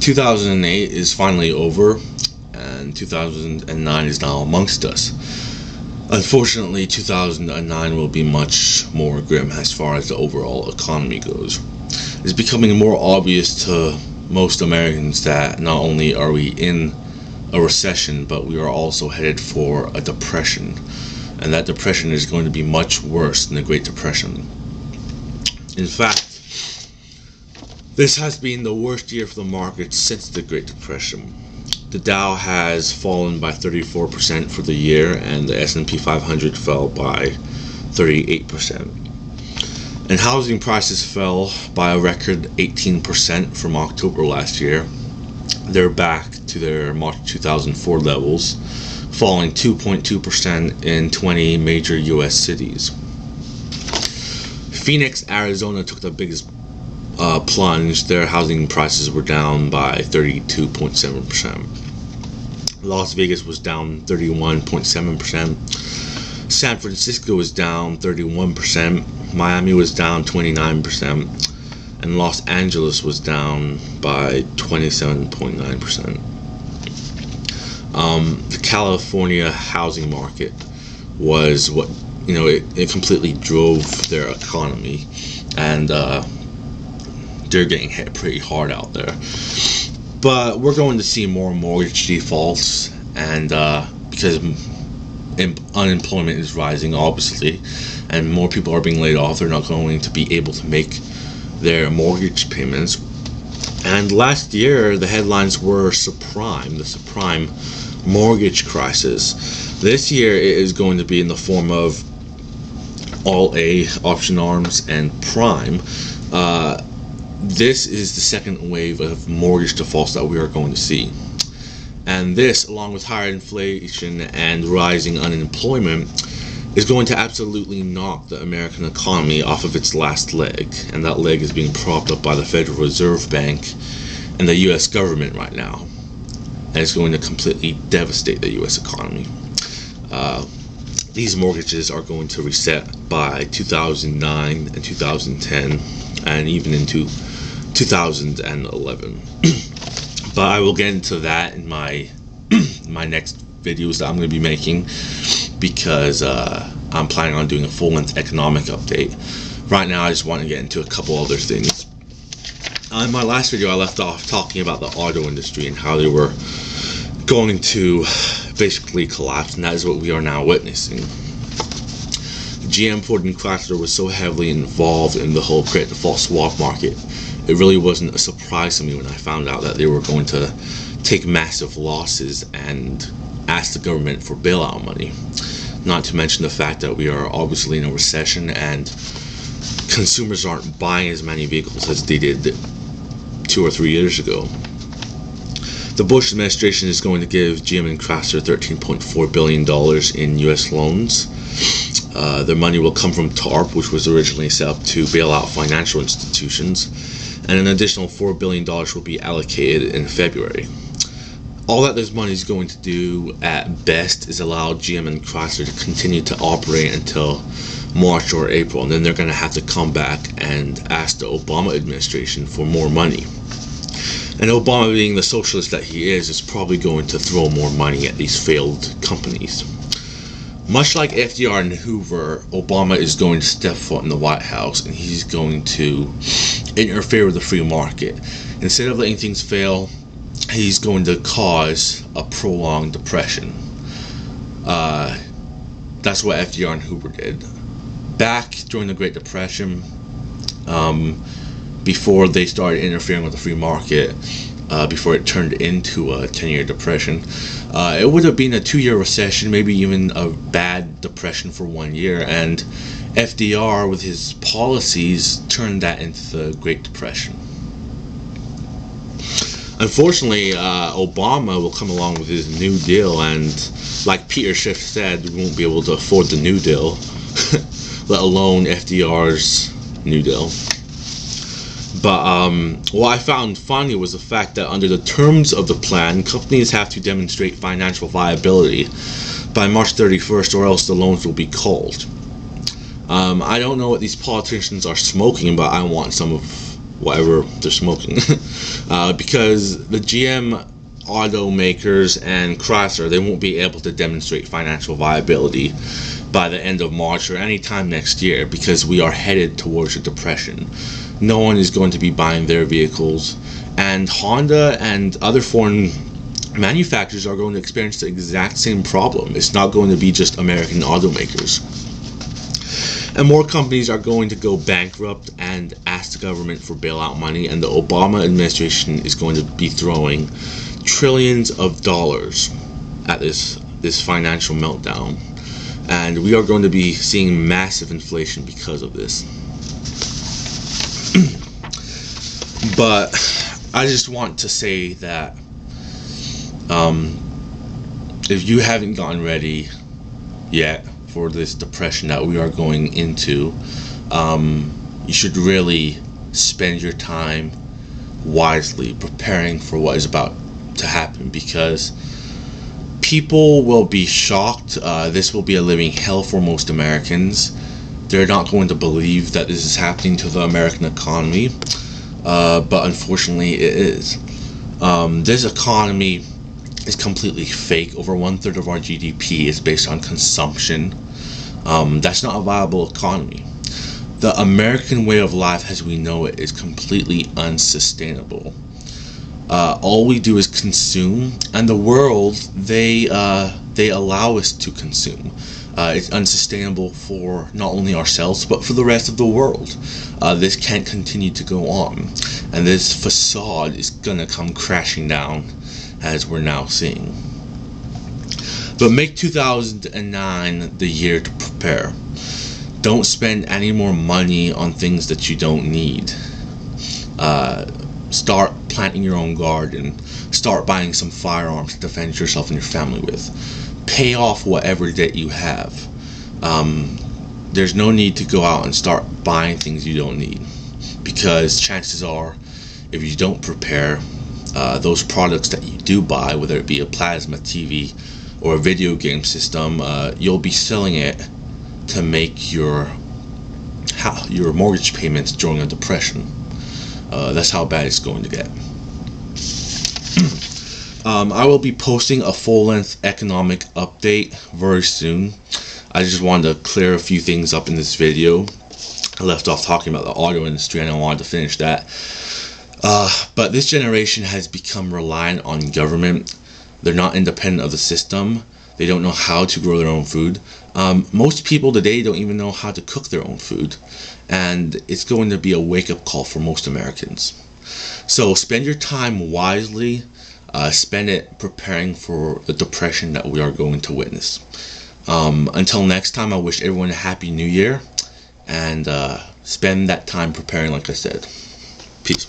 2008 is finally over, and 2009 is now amongst us. Unfortunately, 2009 will be much more grim as far as the overall economy goes. It's becoming more obvious to most Americans that not only are we in a recession, but we are also headed for a depression, and that depression is going to be much worse than the Great Depression. In fact, this has been the worst year for the market since the Great Depression. The Dow has fallen by 34% for the year, and the S&P 500 fell by 38%. And housing prices fell by a record 18% from October last year. They're back to their March 2004 levels, falling 2.2% in 20 major US cities. Phoenix, Arizona took the biggest plunge. Their housing prices were down by 32.7%. Las Vegas was down 31.7%. San Francisco was down 31%. Miami was down 29%. And Los Angeles was down by 27.9%. The California housing market was what, it completely drove their economy, and they're getting hit pretty hard out there. But we're going to see more mortgage defaults, and because unemployment is rising, obviously, and more people are being laid off, they're not going to be able to make their mortgage payments. And last year, the headlines were the subprime mortgage crisis. This year, it is going to be in the form of All A, Option Arms, and Prime. This is the second wave of mortgage defaults that we are going to see. And this, along with higher inflation and rising unemployment, is going to absolutely knock the American economy off of its last leg. And that leg is being propped up by the Federal Reserve Bank and the US government right now. And it's going to completely devastate the US economy. These mortgages are going to reset by 2009 and 2010, and even into 2011. But I will get into that in my next videos that I'm going to be making, because I'm planning on doing a full-length economic update. Right now I just want to get into a couple other things. In my last video I left off talking about the auto industry and how they were going to basically collapse, and that is what we are now witnessing. GM, Ford, and Chrysler was so heavily involved in the whole create default swap market. It really wasn't a surprise to me when I found out that they were going to take massive losses and ask the government for bailout money. Not to mention the fact that we are obviously in a recession and consumers aren't buying as many vehicles as they did 2 or 3 years ago. The Bush administration is going to give GM and Chrysler $13.4 billion in US loans. Their money will come from TARP, which was originally set up to bail out financial institutions, and an additional $4 billion will be allocated in February. All that this money is going to do at best is allow GM and Chrysler to continue to operate until March or April, and then they're going to have to come back and ask the Obama administration for more money. And Obama, being the socialist that he is probably going to throw more money at these failed companies. Much like FDR and Hoover, Obama is going to step foot in the White House, and he's going to interfere with the free market. Instead of letting things fail, he's going to cause a prolonged depression. That's what FDR and Hoover did. Back during the Great Depression, before they started interfering with the free market, before it turned into a 10-year depression, it would have been a 2-year recession, maybe even a bad depression for 1 year, and FDR with his policies turned that into the Great Depression. Unfortunately, Obama will come along with his New Deal, and like Peter Schiff said, we won't be able to afford the New Deal, let alone FDR's New Deal. But what I found funny was the fact that under the terms of the plan, companies have to demonstrate financial viability by March 31st, or else the loans will be called. I don't know what these politicians are smoking, but I want some of whatever they're smoking. Because the GM automakers and Chrysler, they won't be able to demonstrate financial viability by the end of March or any time next year, because we are headed towards a depression. No one is going to be buying their vehicles, and Honda and other foreign manufacturers are going to experience the exact same problem. It's not going to be just American automakers. And more companies are going to go bankrupt and ask the government for bailout money, and the Obama administration is going to be throwing trillions of dollars at this financial meltdown, and we are going to be seeing massive inflation because of this. But I just want to say that if you haven't gotten ready yet for this depression that we are going into, you should really spend your time wisely preparing for what is about to happen, because people will be shocked. This will be a living hell for most Americans. They're not going to believe that this is happening to the American economy, but unfortunately it is. This economy is completely fake. Over 1/3 of our GDP is based on consumption. That's not a viable economy. The American way of life as we know it is completely unsustainable. All we do is consume, and the world, they allow us to consume. It's unsustainable for not only ourselves but for the rest of the world. This can't continue to go on, and this facade is gonna come crashing down as we're now seeing. But make 2009 the year to prepare. Don't spend any more money on things that you don't need. Start planting your own garden. Start buying some firearms to defend yourself and your family with. Pay off whatever debt you have. There's no need to go out and start buying things you don't need, because chances are, if you don't prepare, those products that you do buy, whether it be a plasma TV or a video game system, you'll be selling it to make your mortgage payments during a depression. That's how bad it's going to get. I will be posting a full-length economic update very soon. I just wanted to clear a few things up in this video. I left off talking about the auto industry, and I wanted to finish that. But this generation has become reliant on government. They're not independent of the system. They don't know how to grow their own food. Most people today don't even know how to cook their own food, and it's going to be a wake-up call for most Americans. So spend your time wisely. Spend it preparing for the depression that we are going to witness. Until next time, I wish everyone a happy new year, and spend that time preparing, like I said. Peace.